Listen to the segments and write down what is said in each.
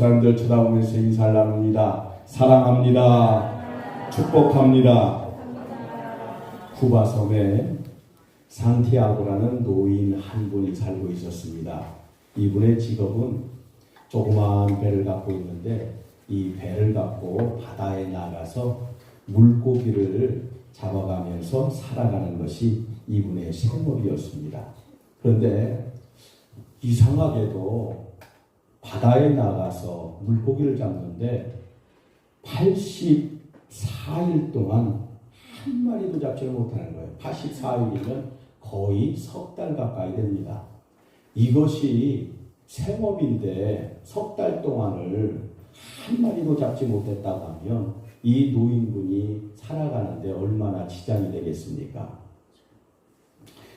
사람들 쳐다보면서 인사를 나눕니다. 사랑합니다. 축복합니다. 쿠바 섬에 산티아고라는 노인 한 분이 살고 있었습니다. 이분의 직업은 조그마한 배를 갖고 있는데 이 배를 갖고 바다에 나가서 물고기를 잡아가면서 살아가는 것이 이분의 생업이었습니다. 그런데 이상하게도 바다에 나가서 물고기를 잡는데 84일 동안 한 마리도 잡지를 못하는 거예요. 84일이면 거의 석 달 가까이 됩니다. 이것이 생업인데 석 달 동안을 한 마리도 잡지 못했다고 하면 이 노인분이 살아가는데 얼마나 지장이 되겠습니까?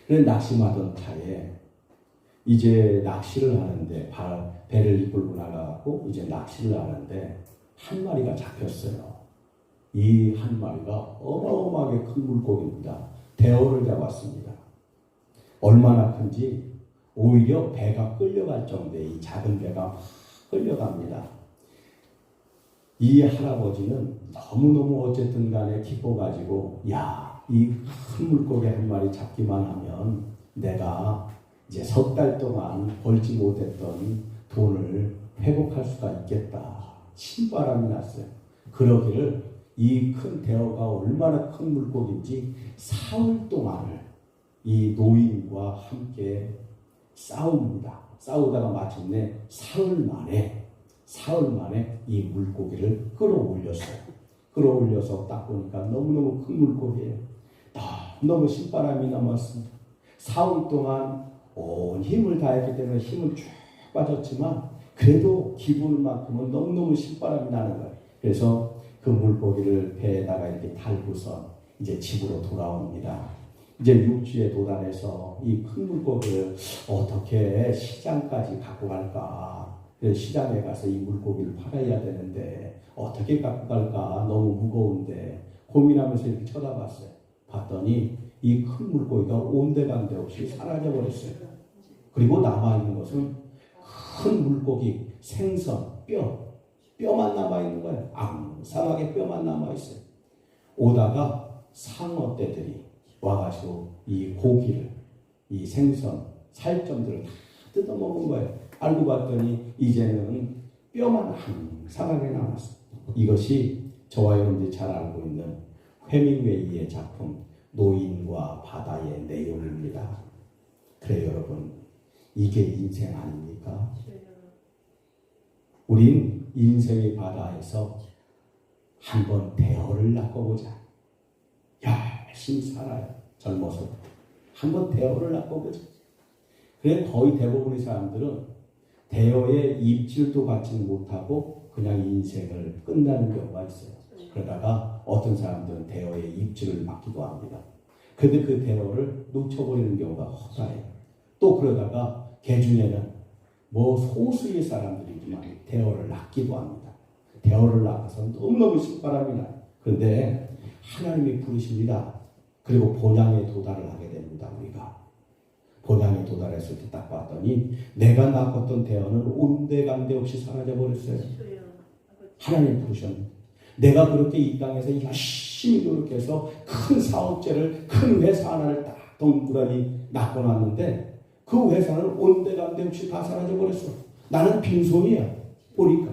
그래 낙심하던 차에 이제 낚시를 하는데 배를 이끌고 나가고 이제 낚시를 하는데 한 마리가 잡혔어요. 이 한 마리가 어마어마하게 큰 물고기입니다. 대어를 잡았습니다. 얼마나 큰지 오히려 배가 끌려갈 정도의 이 작은 배가 막 끌려갑니다. 이 할아버지는 너무너무 어쨌든 간에 기뻐가지고 이 큰 물고기 한 마리 잡기만 하면 내가 이제 석 달 동안 벌지 못했던 돈을 회복할 수가 있겠다. 신바람이 났어요. 그러기를 이 큰 대어가 얼마나 큰 물고기인지 사흘 동안을 이 노인과 함께 싸웁니다. 싸우다가 마침내 사흘 만에 이 물고기를 끌어올렸어요. 끌어올려서 딱 보니까 너무너무 큰 물고기예요. 너무 신바람이 남았습니다. 사흘 동안 온 힘을 다했기 때문에 힘은 쭉 빠졌지만 그래도 기분만큼은 너무너무 신바람이 나는 거예요. 그래서 그 물고기를 배에다가 이렇게 달고서 이제 집으로 돌아옵니다. 이제 육지에 도달해서 이 큰 물고기를 어떻게 시장까지 갖고 갈까? 그래서 시장에 가서 이 물고기를 팔아야 되는데 어떻게 갖고 갈까? 너무 무거운데 고민하면서 이렇게 쳐다봤어요. 봤더니 이 큰 물고기가 온데간데 없이 사라져버렸어요. 그리고 남아있는 것은 큰 물고기, 생선, 뼈만 남아있는 거예요. 앙상하게 뼈만 남아있어요. 오다가 상어떼들이 와가지고 이 고기를, 이 생선, 살점들을 다 뜯어먹은 거예요. 알고 봤더니 이제는 뼈만 항상하게 남았어요. 이것이 저와 여러분들이 잘 알고 있는 해밍웨이의 작품 노인과 바다의 내용입니다. 그래 여러분, 이게 인생 아닙니까? 우린 인생의 바다에서 한번 대어를 낚아보자. 열심히 살아요. 젊어서 한번 대어를 낚아보자. 그래 거의 대부분의 사람들은 대어에 입질도 받지 못하고 그냥 인생을 끝나는 경우가 있어요. 그러다가 어떤 사람들은 대어에 입질을 받기도 합니다. 근데 그 대어를 놓쳐버리는 경우가 허다해요. 또 그러다가 개중에는 소수의 사람들이지만 대어를 낚기도 합니다. 대어를 낚아서 너무너무 신바람이 나요. 그런데 하나님이 부르십니다. 그리고 본향에 도달을 하게 됩니다. 우리가 본향에 도달했을 때 딱 봤더니 내가 낚았던 대어는 온데간데 없이 사라져버렸어요. 하나님 부르셨는데 내가 그렇게 이 땅에서 열심히 노력해서 큰 사업체를, 큰 회사 하나를 딱 동그라니 낚아놨는데 그 회사는 온데간데 없이 다 사라져버렸어. 나는 빈손이야. 보니까.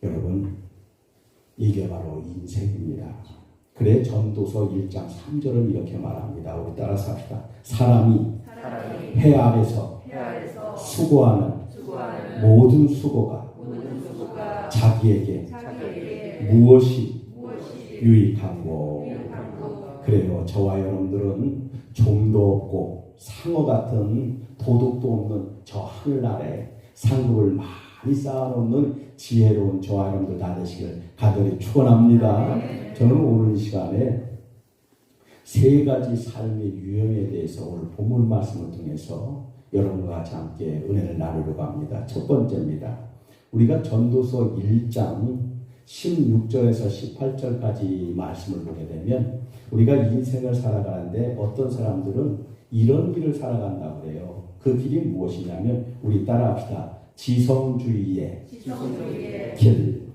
여러분, 이게 바로 인생입니다. 그래 전도서 1장 3절은 이렇게 말합니다. 우리 따라서 합시다. 사람이 해 아래서 수고하는 모든 수고가 자기에게 무엇이 유익한고. 그래요. 저와 여러분들은 좀도 없고 상어 같은 도덕도 없는 저 하늘 아래 상급을 많이 쌓아놓는 지혜로운 저와 여러분들 다 되시길 간절히 축원합니다. 저는 오늘 이 시간에 세 가지 삶의 유형에 대해서 오늘 본문 말씀을 통해서 여러분과 같이 함께 은혜를 나누려고 합니다. 첫 번째입니다. 우리가 전도서 1장 16절에서 18절까지 말씀을 보게 되면 우리가 인생을 살아가는데 어떤 사람들은 이런 길을 살아간다고 그래요. 그 길이 무엇이냐면 우리 따라합시다. 지성주의의 길.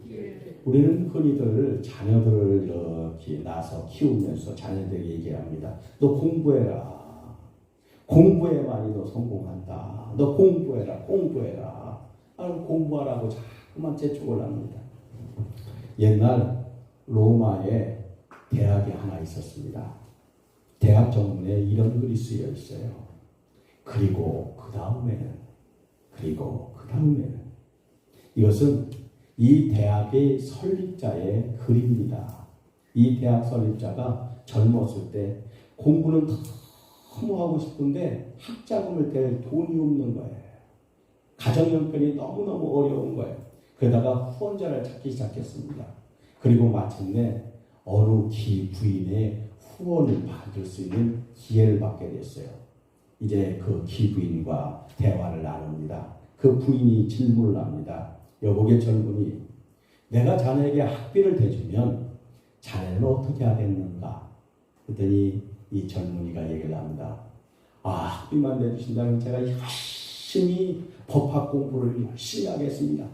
우리는 흔히들 자녀들을 이렇게 낳아서 키우면서 자녀들에게 얘기합니다. 너 공부해라. 공부해만이 너 성공한다. 너 공부해라. 공부해라. 공부하라고 자꾸만 재촉을 합니다. 옛날 로마에 대학이 하나 있었습니다. 대학 정문에 이런 글이 쓰여 있어요. 그리고 그 다음에는 이것은 이 대학의 설립자의 글입니다. 이 대학 설립자가 젊었을 때 공부는 너무 하고 싶은데 학자금을 댈 돈이 없는 거예요. 가정 형편이 너무너무 어려운 거예요. 그러다가 후원자를 찾기 시작했습니다. 그리고 마침내 어느 기부인의 후원을 받을 수 있는 기회를 받게 됐어요. 이제 그 기부인과 대화를 나눕니다. 그 부인이 질문을 합니다. 여보게 젊은이, 내가 자네에게 학비를 대주면 자네는 어떻게 하겠는가? 그랬더니 이 젊은이가 얘기를 합니다. 학비만 내주신다면 제가 열심히 법학 공부를 열심히 하겠습니다.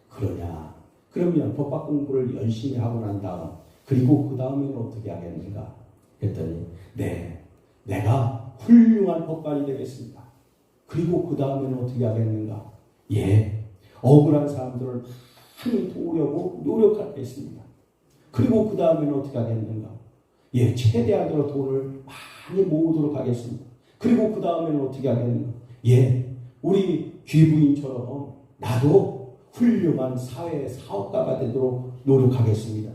그러면 법학 공부를 열심히 하고 난 다음 그리고 그 다음에는 어떻게 하겠는가? 그랬더니 내가 훌륭한 법관이 되겠습니다. 그리고 그 다음에는 어떻게 하겠는가? 억울한 사람들을 많이 도우려고 노력하겠습니다. 그리고 그 다음에는 어떻게 하겠는가? 최대한 돈을 많이 모으도록 하겠습니다. 그리고 그 다음에는 어떻게 하겠는가? 우리 귀부인처럼 나도 훌륭한 사회 사업가가 되도록 노력하겠습니다.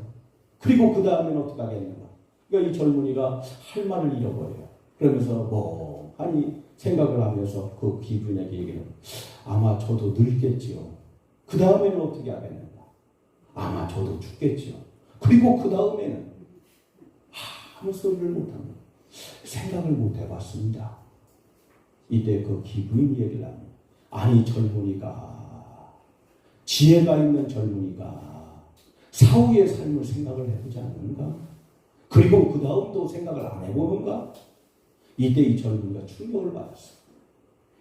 그리고 그 다음에는 어떻게 하겠는가? 그러니까 이 젊은이가 할 말을 잃어버려요. 그러면서 멍하니 생각을 하면서 그 귀부인에게 얘기를 아마 저도 늙겠지요. 그 다음에는 어떻게 하겠는가? 아마 저도 죽겠지요. 그리고 그 다음에는 아무 소리를 못합니다. 생각을 못 해봤습니다. 이때 그 귀부인이 얘기를 합니다. 아니 젊은이가 지혜가 있는 젊은이가 사후의 삶을 생각을 해보지 않는가? 그리고 그 다음도 생각을 안 해보는가? 이때 이 젊은이가 충격을 받았어요.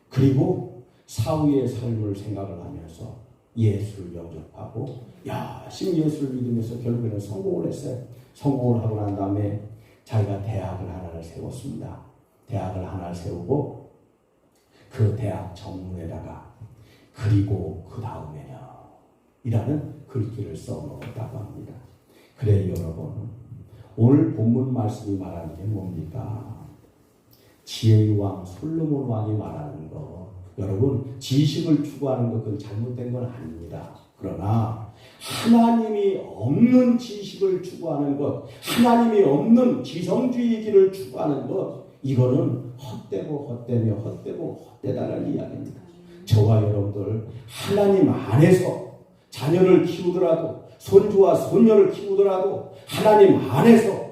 그리고 사후의 삶을 생각을 하면서 예수를 영접하고 열심히 예수를 믿으면서 결국에는 성공을 했어요. 성공을 하고 난 다음에 자기가 대학을 하나를 세웠습니다. 대학을 하나를 세우고 그 대학 정문에다가 그리고 그 다음에는 이라는 글귀를 써놓았다고 합니다. 그래 여러분, 오늘 본문 말씀이 말하는 게 뭡니까? 지혜의 왕 솔로몬 왕이 말하는 거, 여러분 지식을 추구하는 것은 잘못된 건 아닙니다. 그러나 하나님이 없는 지식을 추구하는 것, 하나님이 없는 지성주의 길을 추구하는 것, 이거는 헛되고 헛되다는 이야기입니다. 저와 여러분들 하나님 안에서 자녀를 키우더라도 손주와 손녀를 키우더라도 하나님 안에서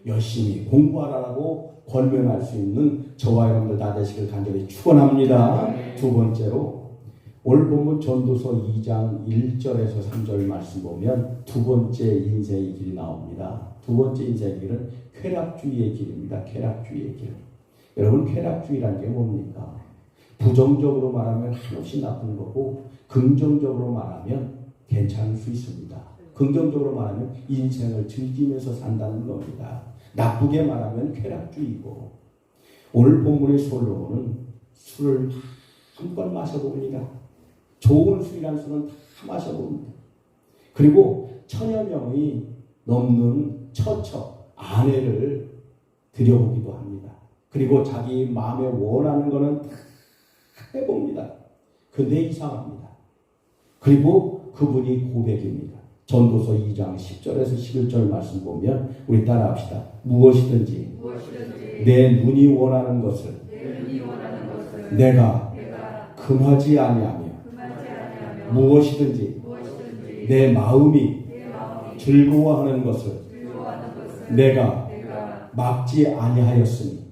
열심히 공부하라고 권면할 수 있는 저와 여러분들 다 되시길 간절히 축원합니다. 두 번째로 오늘 본문 전도서 2장 1절에서 3절 말씀 보면 두 번째 인생의 길이 나옵니다. 두 번째 인생의 길은 쾌락주의의 길입니다. 쾌락주의의 길. 여러분 쾌락주의란 게 뭡니까? 부정적으로 말하면 한없이 나쁜 거고 긍정적으로 말하면 괜찮을 수 있습니다. 긍정적으로 말하면 인생을 즐기면서 산다는 겁니다. 나쁘게 말하면 쾌락주의고, 오늘 본문의 솔로몬은 술을 한번 마셔봅니다. 좋은 술이란 술은 다 마셔봅니다. 그리고 1000여 명이 넘는 처처 아내를 들여보기도 합니다. 그리고 자기 마음에 원하는 거는 다 해봅니다. 근데 이상합니다. 그리고 그분이 고백입니다. 전도서 2장 10절에서 11절 말씀 보면 우리 따라합시다. 무엇이든지 내 눈이 원하는 것을 내가 금하지 아니하며 무엇이든지 내 마음이 즐거워하는 것을 내가 막지 아니하였으니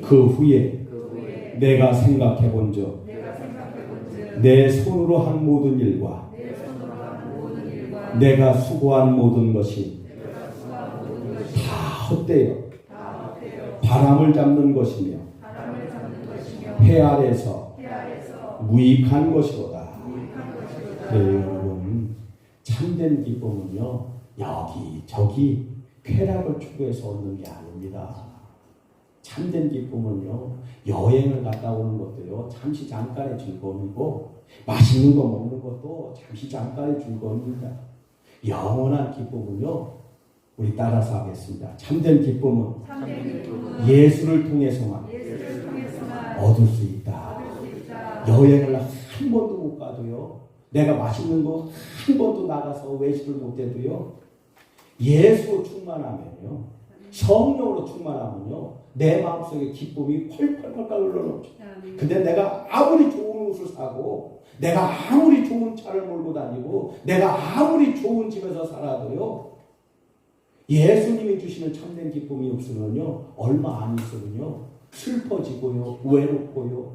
그 후에 내가 생각해 본즉 내 손으로 한 모든 일과 내가 수고한 모든 것이 다 헛되어 바람을 잡는 것이며 해 아래서 무익한 것이로다. 네, 여러분, 참된 기쁨은요, 여기저기 쾌락을 추구해서 얻는 게 아닙니다. 참된 기쁨은요, 여행을 갔다 오는 것도요, 잠시 잠깐의 즐거움이고, 맛있는 거 먹는 것도 잠시 잠깐의 즐거움입니다. 영원한 기쁨은요, 우리 따라서 하겠습니다. 참된 기쁨은 예수를 통해서만 얻을 수 있다. 여행을 한 번도 못 가도요, 내가 맛있는 거 한 번도 나가서 외식을 못 해도요, 예수로 충만하면요, 성령으로 충만하면요, 내 마음속에 기쁨이 펄펄펄 흘러넘쳐. 근데 내가 아무리 좋은 옷을 사고, 내가 아무리 좋은 차를 몰고 다니고, 내가 아무리 좋은 집에서 살아도요, 예수님이 주시는 참된 기쁨이 없으면요, 얼마 안 있으면요, 슬퍼지고요, 외롭고요,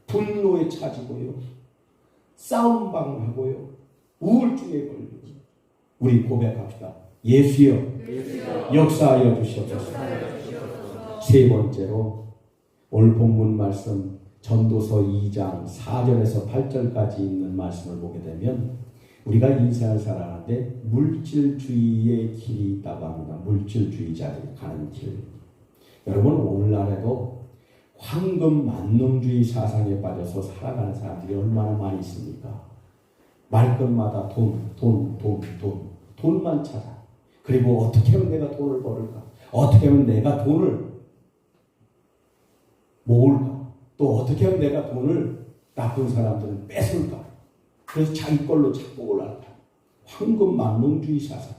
분노에 차지고요, 싸움방하고요, 우울증에 걸리고. 우리 고백합시다. 예수여, 역사하여 주시옵소서. 세 번째로 오늘 본문 말씀 전도서 2장 4절에서 8절까지 있는 말씀을 보게 되면, 우리가 인생을 살아가는데 물질주의의 길이 있다고 합니다. 물질주의자들이 가는 길. 여러분, 오늘날에도 황금 만능주의 사상에 빠져서 살아가는 사람들이 얼마나 많이 있습니까? 말끝마다 돈만 찾아. 그리고 어떻게 하면 내가 돈을 벌을까? 어떻게 하면 내가 돈을 모을까? 또 어떻게 하면 내가 돈을 나쁜 사람들은 뺏을까? 그래서 자기 걸로 착복을 한다. 황금 만능주의 사상.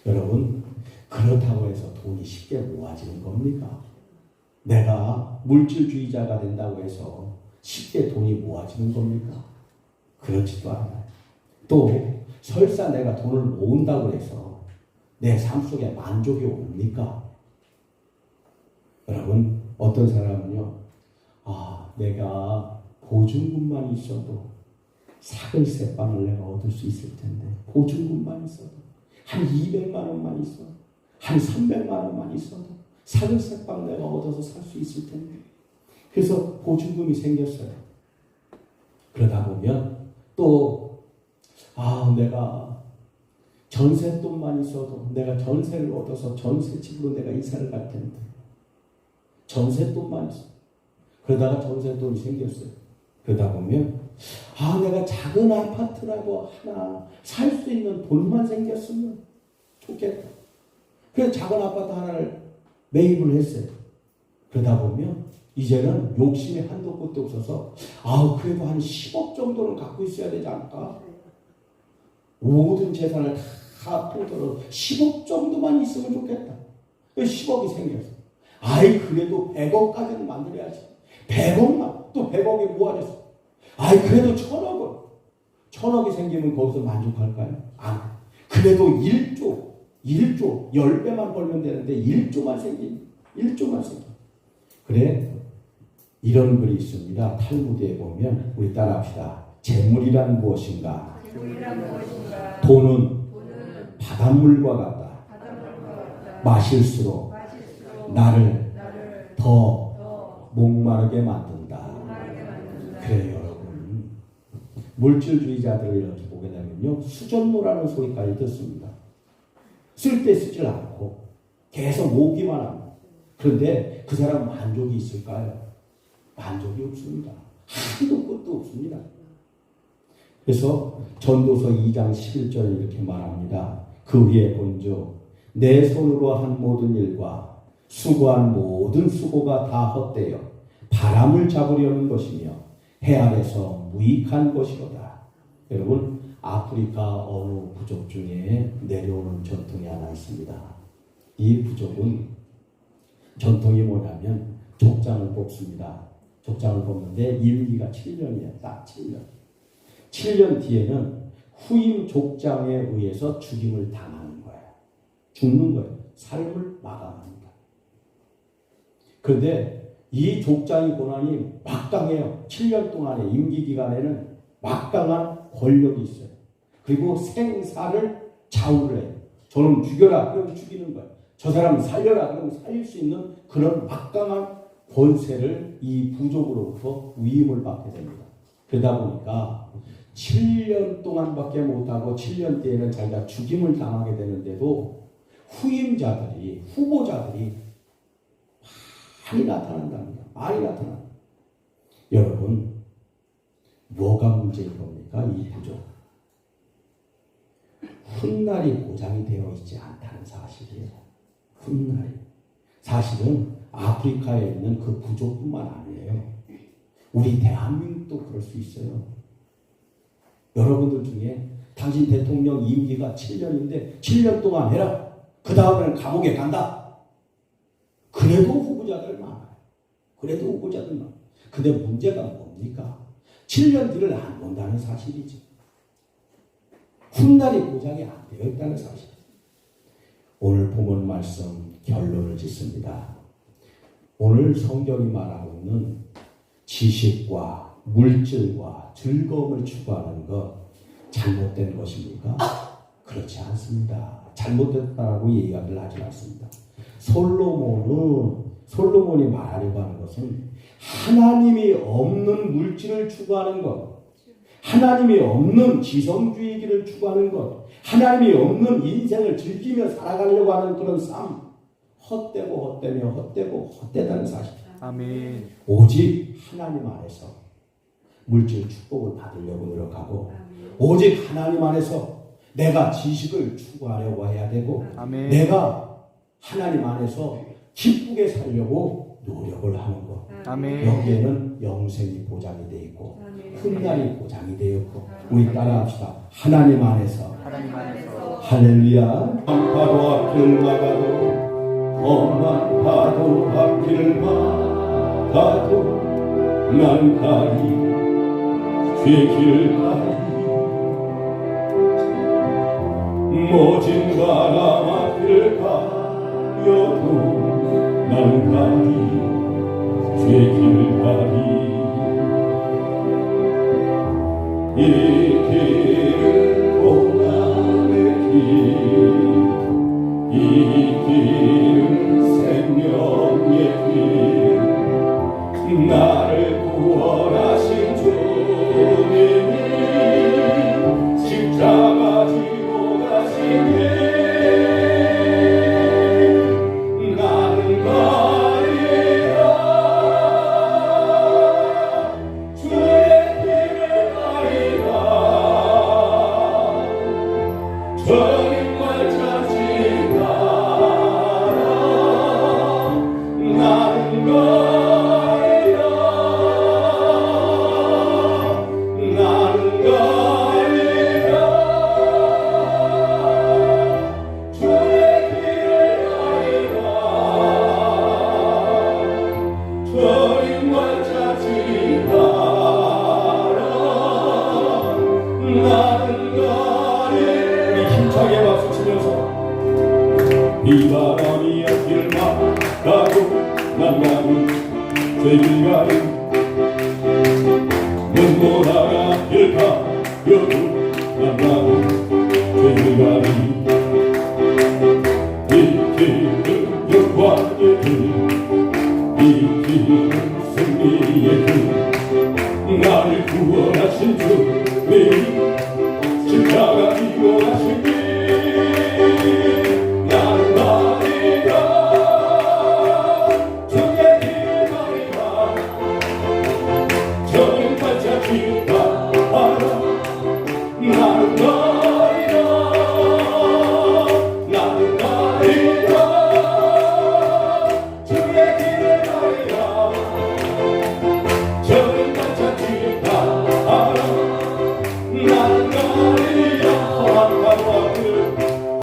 여러분, 그렇다고 해서 돈이 쉽게 모아지는 겁니까? 내가 물질주의자가 된다고 해서 쉽게 돈이 모아지는 겁니까? 그렇지도 않아요. 또 설사 내가 돈을 모은다고 해서 내 삶 속에 만족이 옵니까? 여러분, 어떤 사람은요, 내가 보증금만 있어도 사글세빵을 내가 얻을 수 있을 텐데, 보증금만 있어도, 한 200만 원만 있어도, 한 300만 원만 있어도 사글세빵 내가 얻어서 살 수 있을 텐데. 그래서 보증금이 생겼어요. 그러다 보면 또 내가 전세돈만 있어도 내가 전세를 얻어서 전세집으로 내가 이사를 갈 텐데, 전세돈만 있어. 그러다가 전세돈이 생겼어요. 그러다 보면 내가 작은 아파트라도 하나 살 수 있는 돈만 생겼으면 좋겠다. 그래서 작은 아파트 하나를 매입을 했어요. 그러다 보면 이제는 욕심이 한도 끝도 없어서 그래도 한 10억 정도는 갖고 있어야 되지 않을까? 모든 재산을 다 통틀어 10억 정도만 있으면 좋겠다. 10억이 생겼어. 그래도 100억까지는 만들어야지. 100억만, 또 100억이 모아졌어. 그래도 1000억은. 1000억이 생기면 거기서 만족할까요? 그래도 1조, 10배만 벌면 되는데 1조만 생긴. 그래, 이런 글이 있습니다. 탈무드에 보면, 우리 따라합시다. 재물이란 무엇인가? 돈은 바닷물과 같다. 마실수록 나를 더 목마르게 만든다. 그래요, 여러분. 물질주의자들을 이렇게 보게 되면요, 수전노라는 소리까지 듣습니다. 쓸 때 쓰질 않고 계속 모으기만 합니다. 그런데 그 사람 만족이 있을까요? 만족이 없습니다. 한도 끝도 없습니다. 그래서 전도서 2장 11절에 이렇게 말합니다. 그 위에 본즉 내 손으로 한 모든 일과 수고한 모든 수고가 다 헛되어 바람을 잡으려는 것이며 해 아래서 무익한 것이로다. 여러분, 아프리카 어느 부족 중에 내려오는 전통이 하나 있습니다. 이 부족은 전통이 뭐냐면 족장을 뽑습니다. 족장을 뽑는데 임기가 7년이에요. 딱 7년. 7년 뒤에는 후임 족장에 의해서 죽임을 당하는 거예요. 죽는 거예요. 삶을 마감합니다. 그런데 이 족장의 고난이 막강해요. 7년 동안의 임기 기간에는 막강한 권력이 있어요. 그리고 생사를 좌우를 해요. 저놈 죽여라 그러면 죽이는 거예요. 저 사람 살려라 그러면 살릴 수 있는 그런 막강한 권세를 이 부족으로부터 위임을 받게 됩니다. 그러다 보니까 7년 동안밖에 못하고 7년 뒤에는 자기가 죽임을 당하게 되는데도 후임자들이, 후보자들이 많이 나타난답니다. 많이 나타납니다. 여러분, 뭐가 문제인 겁니까? 이 부족. 훗날이 보장이 되어 있지 않다는 사실이에요. 훗날이. 사실은 아프리카에 있는 그 부족뿐만 아니에요. 우리 대한민국도 그럴 수 있어요. 여러분들 중에 당신 대통령 임기가 7년인데 7년 동안 해라. 그 다음에는 감옥에 간다. 그래도 후보자들 많아요. 그래도 후보자들 많아요. 근데 문제가 뭡니까? 7년 뒤를 안 본다는 사실이지. 훗날이 보장이 안 되어 있다는 사실. 오늘 본문 말씀 결론을 짓습니다. 오늘 성경이 말하고 있는 지식과 물질과 즐거움을 추구하는 것 잘못된 것입니까? 그렇지 않습니다. 잘못됐다고 이야기를 하지 않습니다. 솔로몬이 말하려고 하는 것은 하나님이 없는 물질을 추구하는 것, 하나님이 없는 지성주의를 추구하는 것, 하나님이 없는 인생을 즐기며 살아가려고 하는 그런 삶, 헛되고 헛되다는 사실. 아멘. 오직 하나님 안에서 물질 축복을 받으려고 노력하고, 오직 하나님 안에서 내가 지식을 추구하려고 해야 되고, 아멘. 내가 하나님 안에서 기쁘게 살려고 노력을 하는 것. 아멘. 여기에는 영생이 보장이 되어 있고 훗날이 보장이 되어 있고, 우리 따라합시다. 하나님 안에서. 할렐루야. 파도 앞을 막아도 험한 파도 앞을 막아도 난 가리 길 가리 모진 바람 앞을 가려도 난 가리 길 가리 이 길은 고난의 길 이 길은 생명의 길 나를 구원하신 주님이 십자가 지고 가신 길 나는 가리라 주의 길을 가리라 주님만 찾으라 나는 가리라 나는 가리라 주의 길을 가리라 주님만 찾으라 나는 가리라. 힘차게 박수치면서 이 바람이 앞길 막가고 난 가는 죄길 가는 눈보라가 앞길 가려도 난 가는 죄길 가는 이 길은 영광의 길이 길은 승리의 길 나를 구원하신 주님 십자가 지고 가신 길 나는 가리라 주의 길을 가리라 주님 반짝이라 나는 가리라